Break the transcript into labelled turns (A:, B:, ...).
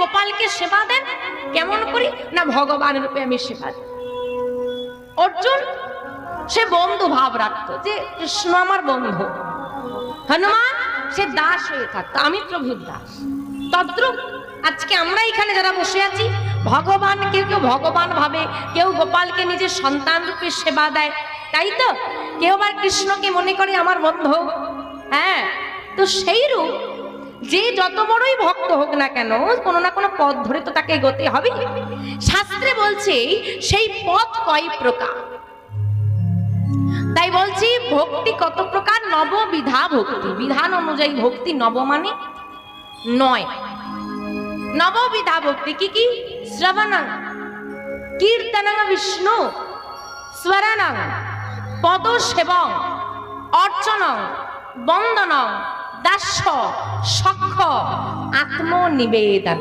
A: গোপালকে সেবা দেন। কেমন করি না ভগবান রূপে আমি সেবা দিই। অর্জুন সে বন্ধু ভাব রাখতো যে কৃষ্ণ আমার বন্ধু, হনুমান সে দাস হয়ে থাকতো, আমি প্রভুর দাস। তদ্রূপ আজকে আমরা এখানে যারা বসে আছি, ভগবান কেউ কেউ ভগবান ভাবে, কেউ গোপালকে নিজের সন্তান রূপে সেবা দেয়, তাই তো? কেউ আবার কৃষ্ণকে মনে করে আমার বন্ধু। হ্যাঁ, তো সেই রূপ যে যত বড়ই ভক্ত হোক না কেন, কোনো না কোনো পথ ধরে তো তাকে এগোতে হবে। শাস্ত্রে বলছে সেই পথ কয় প্রকার। তাই বলছি ভক্তি কত প্রকার, নববিধা ভক্তি। বিধান অনুযায়ী ভক্তি নব মানে 9। নববিধা ভক্তি কি কি? শ্রবণং, কীর্তনং বিষ্ণু, স্মরণং, পদসেবং, অর্চনং, বন্দনং, দাস্য, সখ্য, আত্মনিবেদন।